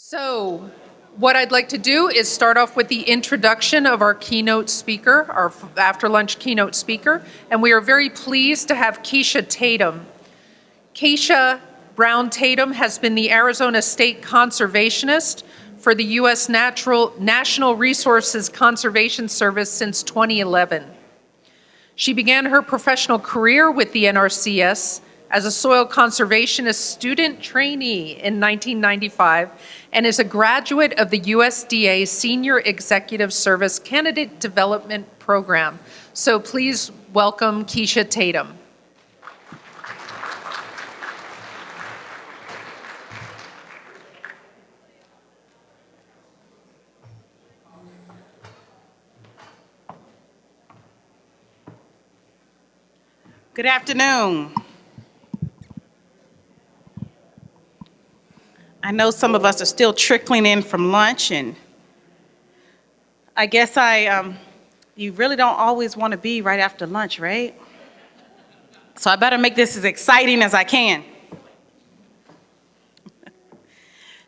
So what I'd like to do is start off with the introduction of our keynote speaker, our after-lunch keynote speaker, and we are very pleased to have Keisha Tatem. Keisha Brown Tatem has been the Arizona State Conservationist for the U.S. National Resources Conservation Service since 2011. She began her professional career with the Nrcs as a soil conservationist student trainee in 1995 and is a graduate of the USDA Senior Executive Service Candidate Development Program. So please welcome Keisha Tatem. Good afternoon. I know some of us are still trickling in from lunch, and I guess you really don't always want to be right after lunch, right? So I better make this as exciting as I can.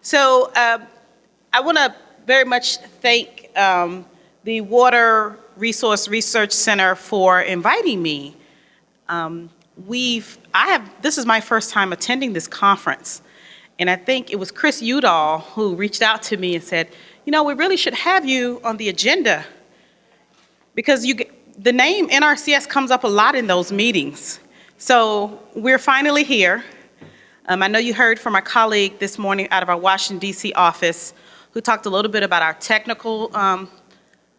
So I want to very much thank the Water Resource Research Center for inviting me. This is my first time attending this conference, and I think it was Chris Udall who reached out to me and said, you know, we really should have you on the agenda because the name NRCS comes up a lot in those meetings. So we're finally here. I know you heard from our colleague this morning out of our Washington, D.C. office who talked a little bit about our technical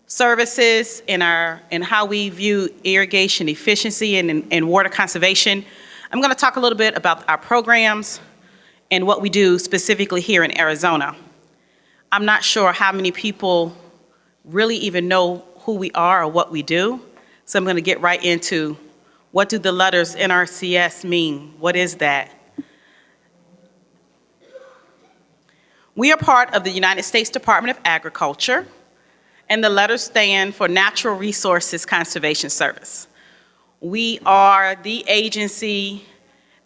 services and how we view irrigation efficiency and water conservation. I'm going to talk a little bit about our programs and what we do specifically here in Arizona. I'm not sure how many people really even know who we are or what we do, so I'm going to get right into what do the letters NRCS mean? What is that? We are part of the United States Department of Agriculture, and the letters stand for Natural Resources Conservation Service. We are the agency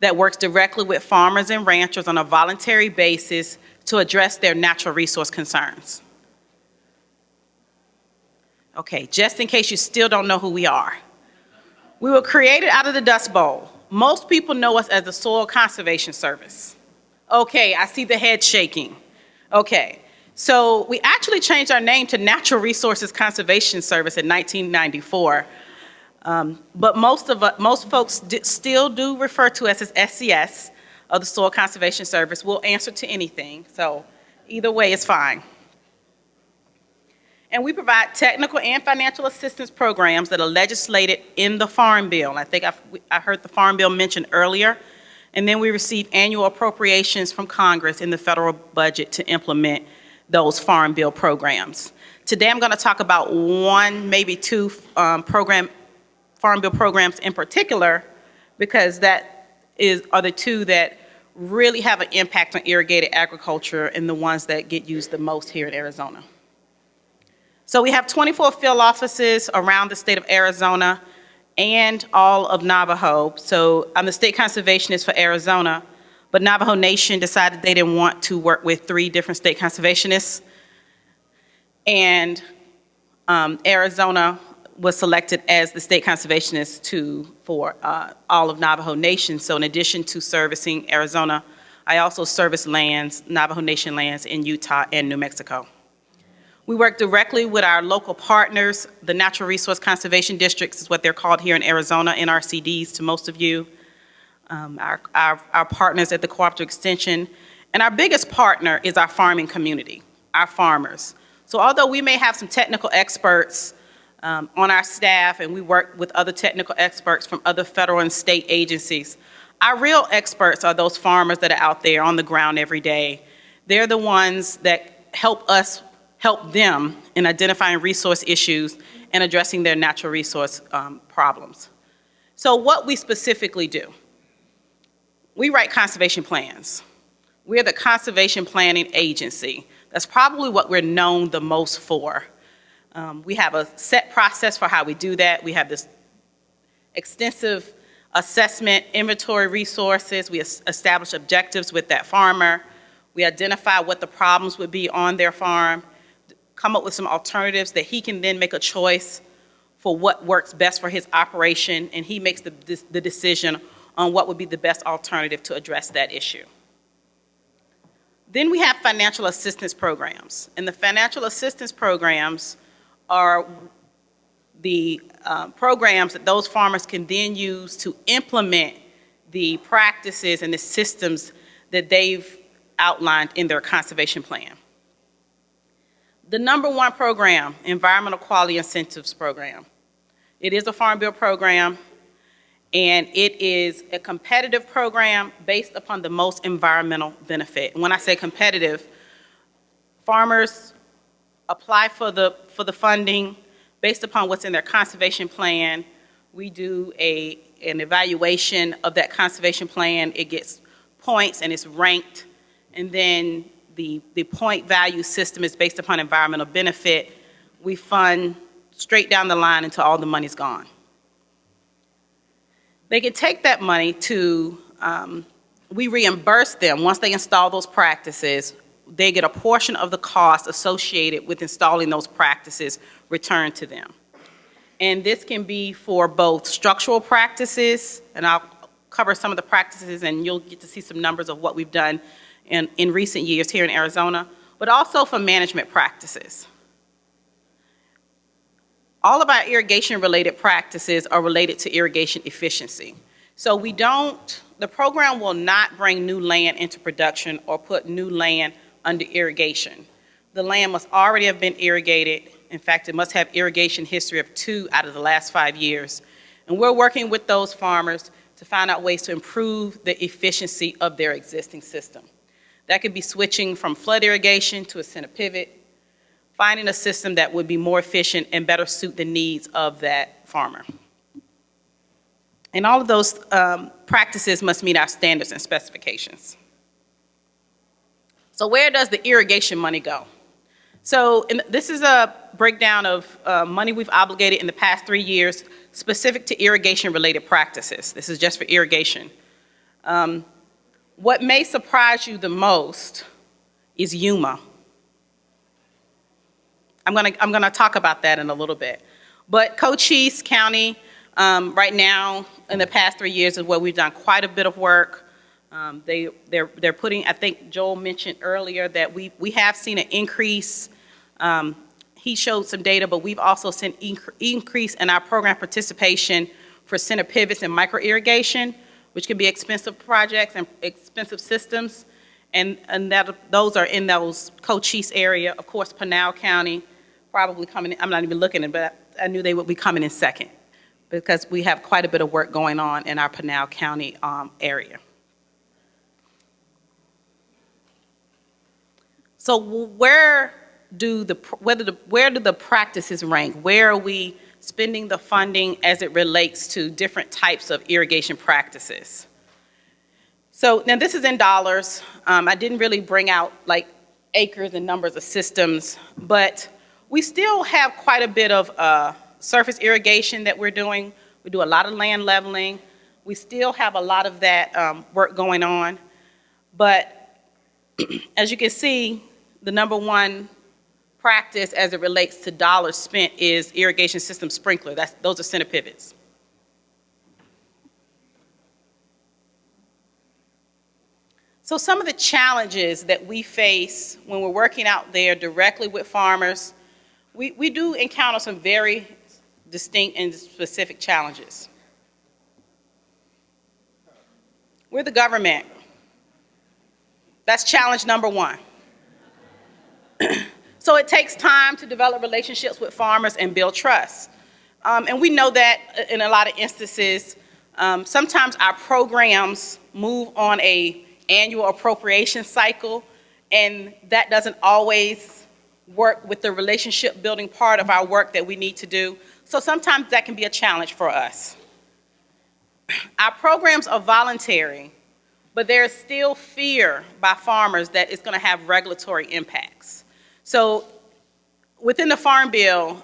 that works directly with farmers and ranchers on a voluntary basis to address their natural resource concerns. Okay, just in case you still don't know who we are. We were created out of the Dust Bowl. Most people know us as the Soil Conservation Service. Okay, I see the head shaking. Okay. So we actually changed our name to Natural Resources Conservation Service in 1994, but most folks still do refer to us as SCS, of the Soil Conservation Service. We'll answer to anything, so either way is fine. And we provide technical and financial assistance programs that are legislated in the Farm Bill. I think I heard the Farm Bill mentioned earlier, and then we receive annual appropriations from Congress in the federal budget to implement those Farm Bill programs. Today I'm going to talk about one, maybe two Farm Bill programs in particular, because are the two that really have an impact on irrigated agriculture and the ones that get used the most here in Arizona. So we have 24 field offices around the state of Arizona and all of Navajo. So I'm the state conservationist for Arizona, but Navajo Nation decided they didn't want to work with 3 different state conservationists. And Arizona was selected as the state conservationist for all of Navajo Nation. So in addition to servicing Arizona, I also service Navajo Nation lands in Utah and New Mexico. We work directly with our local partners. The Natural Resource Conservation Districts is what they're called here in Arizona, NRCDs to most of you. Our partners at the Cooperative Extension. And our biggest partner is our farming community, our farmers. So although we may have some technical experts on our staff, and we work with other technical experts from other federal and state agencies, our real experts are those farmers that are out there on the ground every day. They're the ones that help us help them in identifying resource issues and addressing their natural resource problems. So what we specifically do. We write conservation plans. We're the conservation planning agency. That's probably what we're known the most for. We have a set process for how we do that. We have this extensive assessment, inventory resources. We establish objectives with that farmer. We identify what the problems would be on their farm, come up with some alternatives that he can then make a choice for what works best for his operation, and he makes the decision on what would be the best alternative to address that issue. Then we have financial assistance programs, and the financial assistance programs are the programs that those farmers can then use to implement the practices and the systems that they've outlined in their conservation plan. The number one program, Environmental Quality Incentives Program. It is a Farm Bill program, and it is a competitive program based upon the most environmental benefit. And when I say competitive, farmers apply for the funding based upon what's in their conservation plan. We do an evaluation of that conservation plan. It gets points and it's ranked, and then the point value system is based upon environmental benefit. We fund straight down the line until all the money's gone. They can take that money to, we reimburse them once they install those practices. They get a portion of the cost associated with installing those practices returned to them. And this can be for both structural practices, and I'll cover some of the practices and you'll get to see some numbers of what we've done in recent years here in Arizona, but also for management practices. All of our irrigation-related practices are related to irrigation efficiency. So the program will not bring new land into production or put new land under irrigation. The land must already have been irrigated. In fact, it must have irrigation history of 2 out of the last 5 years. And we're working with those farmers to find out ways to improve the efficiency of their existing system. That could be switching from flood irrigation to a center pivot, finding a system that would be more efficient and better suit the needs of that farmer. And all of those practices must meet our standards and specifications. So where does the irrigation money go? So this is a breakdown of money we've obligated in the past 3 years specific to irrigation-related practices. This is just for irrigation. What may surprise you the most is UMA. I'm gonna talk about that in a little bit. But Cochise County, right now, in the past 3 years is where we've done quite a bit of work. They're putting, I think Joel mentioned earlier that we have seen an increase. He showed some data, but we've also seen increase in our program participation for center pivots and micro irrigation, which can be expensive projects and expensive systems. And those are in those Cochise area. Of course, Pinal County probably coming in. I'm not even looking at it, but I knew they would be coming in second because we have quite a bit of work going on in our Pinal County area. So where do the practices rank? Where are we spending the funding as it relates to different types of irrigation practices? So now this is in dollars. I didn't really bring out like acres and numbers of systems, but we still have quite a bit of surface irrigation that we're doing. We do a lot of land leveling. We still have a lot of that work going on. But as you can see, the number one practice as it relates to dollars spent is irrigation system sprinkler. Those are center pivots. So some of the challenges that we face when we're working out there directly with farmers, we do encounter some very distinct and specific challenges. We're the government. That's challenge number one. So it takes time to develop relationships with farmers and build trust. And we know that in a lot of instances, sometimes our programs move on an annual appropriation cycle, and that doesn't always work with the relationship building part of our work that we need to do. So sometimes that can be a challenge for us. Our programs are voluntary, but there's still fear by farmers that it's going to have regulatory impacts. So within the Farm Bill,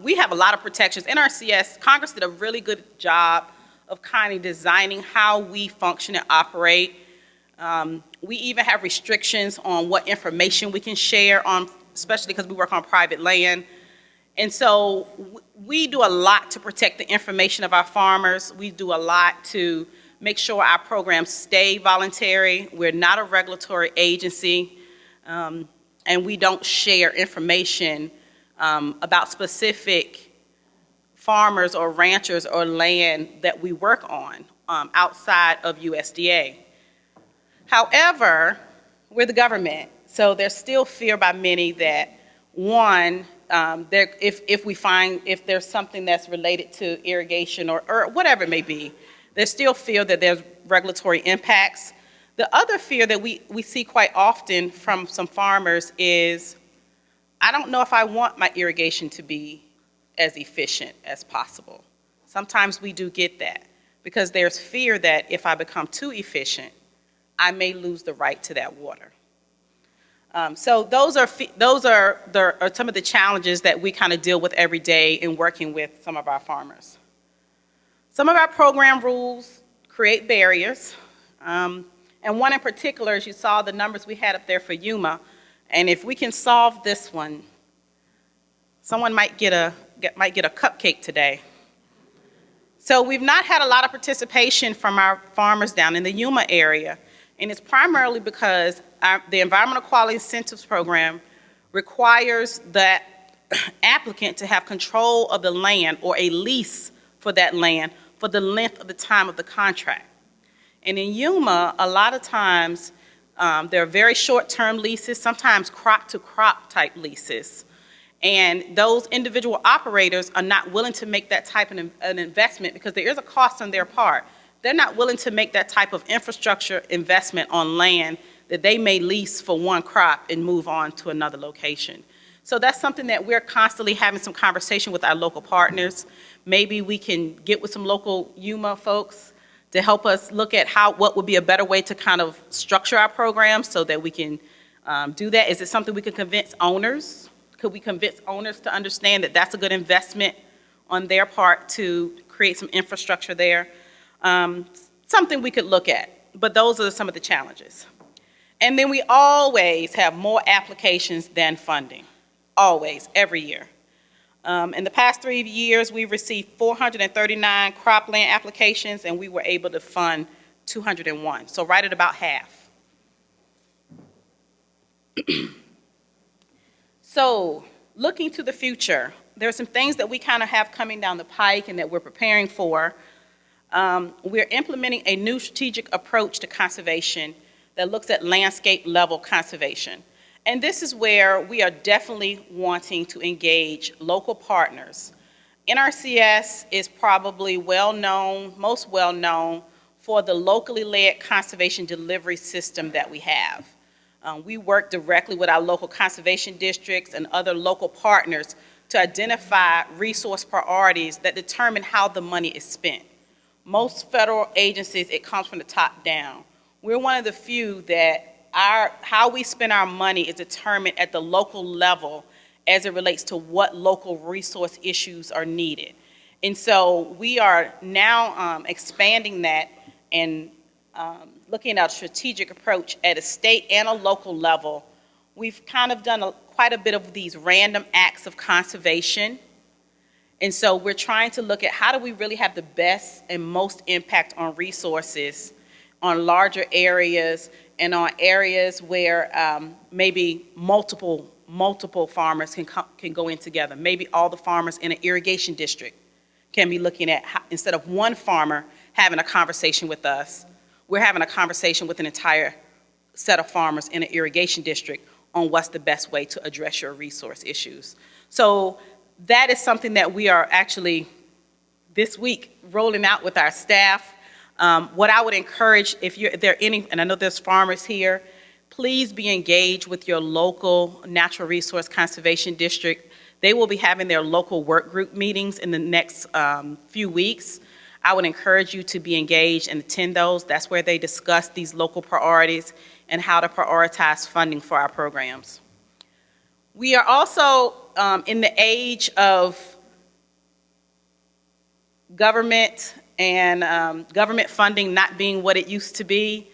we have a lot of protections. Nrcs, Congress did a really good job of kind of designing how we function and operate. We even have restrictions on what information we can share on, especially because we work on private land. And so we do a lot to protect the information of our farmers. We do a lot to make sure our programs stay voluntary. We're not a regulatory agency, and we don't share information about specific farmers or ranchers or land that we work on outside of USDA. However, we're the government, so there's still fear by many that, one, if there's something that's related to irrigation or whatever it may be, there's still fear that there's regulatory impacts. The other fear that we see quite often from some farmers is, I don't know if I want my irrigation to be as efficient as possible. Sometimes we do get that because there's fear that if I become too efficient, I may lose the right to that water. So those are some of the challenges that we kind of deal with every day in working with some of our farmers. Some of our program rules create barriers. And one in particular, as you saw the numbers we had up there for Yuma, and if we can solve this one, someone might get a cupcake today. So we've not had a lot of participation from our farmers down in the Yuma area, and it's primarily because the Environmental Quality Incentives Program requires that applicant to have control of the land or a lease for that land for the length of the time of the contract. And in Yuma, a lot of times, there are very short-term leases, sometimes crop-to-crop type leases. And those individual operators are not willing to make that type of an investment because there is a cost on their part. They're not willing to make that type of infrastructure investment on land that they may lease for one crop and move on to another location. So that's something that we're constantly having some conversation with our local partners. Maybe we can get with some local Yuma folks to help us look at what would be a better way to kind of structure our program so that we can do that. Is it something we could convince owners? Could we convince owners to understand that that's a good investment on their part to create some infrastructure there? Something we could look at, but those are some of the challenges. And then we always have more applications than funding, always, every year. In the past 3 years, we've received 439 cropland applications, and we were able to fund 201, so right at about half. So, looking to the future, there are some things that we kind of have coming down the pike and that we're preparing for. We're implementing a new strategic approach to conservation that looks at landscape level conservation. And this is where we are definitely wanting to engage local partners. Nrcs is probably most well known for the locally led conservation delivery system that we have. We work directly with our local conservation districts and other local partners to identify resource priorities that determine how the money is spent. Most federal agencies, it comes from the top down. We're one of the few that how we spend our money is determined at the local level as it relates to what local resource issues are needed. And so we are now expanding that and looking at a strategic approach at a state and a local level. We've kind of done quite a bit of these random acts of conservation. And so we're trying to look at how do we really have the best and most impact on resources on larger areas and on areas where maybe multiple farmers can go in together. Maybe all the farmers in an irrigation district can be looking at how, instead of one farmer having a conversation with us, we're having a conversation with an entire set of farmers in an irrigation district on what's the best way to address your resource issues. So that is something that we are actually this week rolling out with our staff. What I would encourage, if there are any, and I know there's farmers here, please be engaged with your local natural resource conservation district. They will be having their local work group meetings in the next few weeks. I would encourage you to be engaged and attend those. That's where they discuss these local priorities and how to prioritize funding for our programs. We are also in the age of government and government funding not being what it used to be.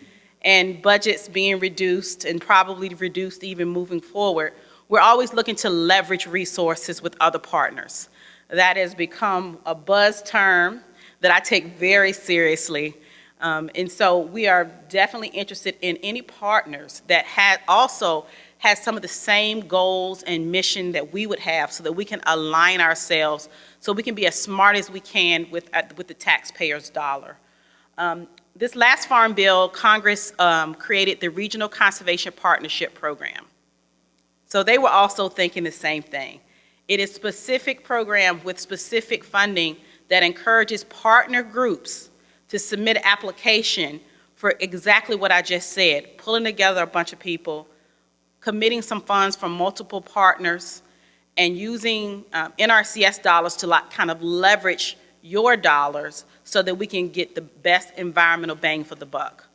and budgets being reduced and probably reduced even moving forward, we're always looking to leverage resources with other partners. That has become a buzz term that I take very seriously. And so we are definitely interested in any partners that also has some of the same goals and mission that we would have, so that we can align ourselves, so we can be as smart as we can with the taxpayers' dollar. This last Farm Bill, Congress created the Regional Conservation Partnership Program. So they were also thinking the same thing. It is a specific program with specific funding that encourages partner groups to submit an application for exactly what I just said, pulling together a bunch of people, committing some funds from multiple partners, and using NRCS dollars to kind of leverage your dollars so that we can get the best environmental bang for the buck.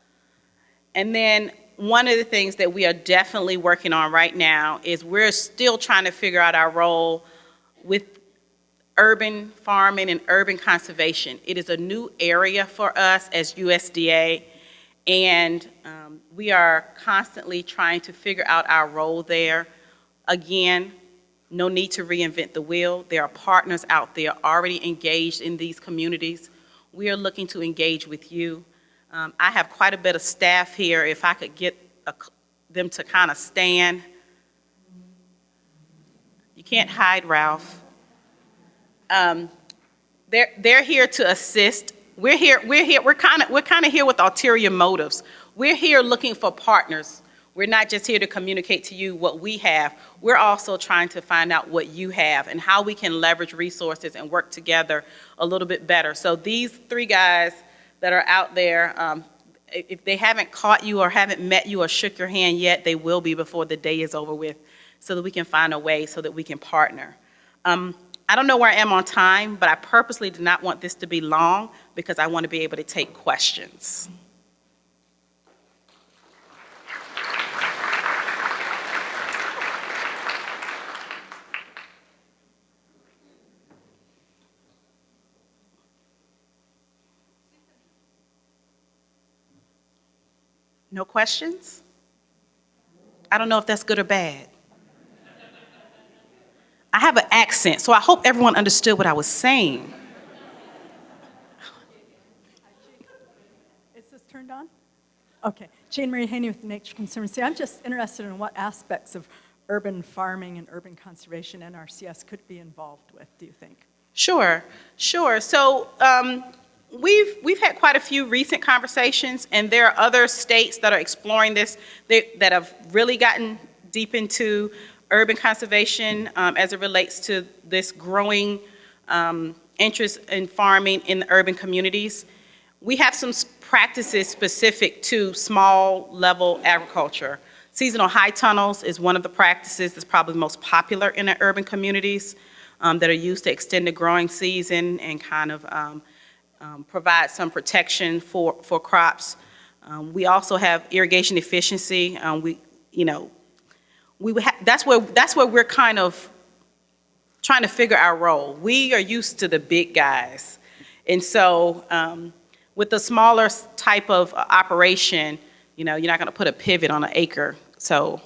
And then one of the things that we are definitely working on right now is we're still trying to figure out our role with urban farming and urban conservation. It is a new area for us as USDA, and we are constantly trying to figure out our role there. Again, no need to reinvent the wheel. There are partners out there already engaged in these communities. We are looking to engage with you. I have quite a bit of staff here. If I could get them to kind of stand. You can't hide, Ralph. They're here to assist. We're kind of here with ulterior motives. We're here looking for partners. We're not just here to communicate to you what we have. We're also trying to find out what you have and how we can leverage resources and work together a little bit better. So these three guys that are out there, if they haven't caught you or haven't met you or shook your hand yet, they will be before the day is over with, so that we can find a way so that we can partner. I don't know where I am on time, but I purposely did not want this to be long because I want to be able to take questions. No questions? I don't know if that's good or bad. I have an accent, so I hope everyone understood what I was saying. Is this turned on? Okay. Jane Marie Haney with the Nature Conservancy. I'm just interested in what aspects of urban farming and urban conservation NRCS could be involved with, do you think? Sure. So we've had quite a few recent conversations, and there are other states that are exploring this that have really gotten deep into urban conservation as it relates to this growing interest in farming in the urban communities. We have some practices specific to small level agriculture. Seasonal high tunnels is one of the practices that's probably most popular in the urban communities that are used to extend the growing season and kind of provide some protection for crops. We also have irrigation efficiency. That's where we're kind of trying to figure our role. We are used to the big guys. And so with the smaller type of operation, you're not going to put a pivot on an acre. So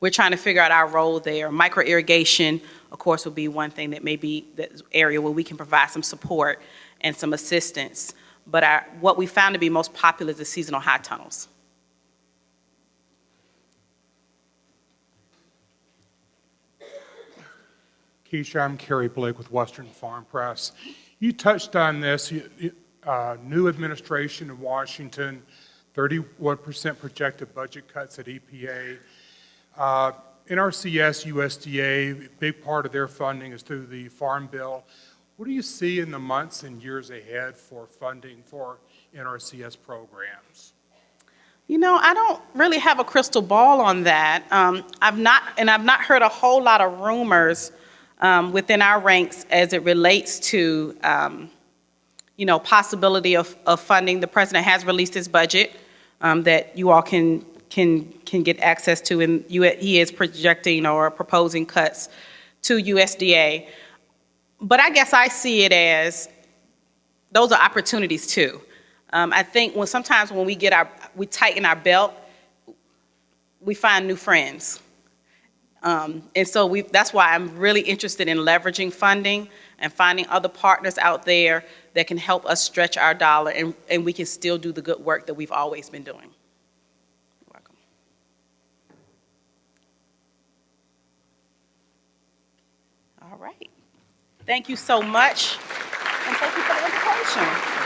we're trying to figure out our role there. Micro irrigation, of course, will be one thing that may be the area where we can provide some support and some assistance. But what we found to be most popular is the seasonal high tunnels. Keisha, I'm Kerry Blake with Western Farm Press. You touched on this, new administration in Washington, 31% projected budget cuts at EPA. NRCS, USDA, big part of their funding is through the Farm Bill. What do you see in the months and years ahead for funding for NRCS programs? I don't really have a crystal ball on that. I've not heard a whole lot of rumors within our ranks as it relates to, possibility of funding. The president has released his budget that you all can get access to, and he is projecting or proposing cuts to USDA. But I guess I see it as those are opportunities too. I think sometimes when we tighten our belt, we find new friends. And so that's why I'm really interested in leveraging funding and finding other partners out there that can help us stretch our dollar, and we can still do the good work that we've always been doing. You're welcome. All right. Thank you so much, and thank you for the invitation.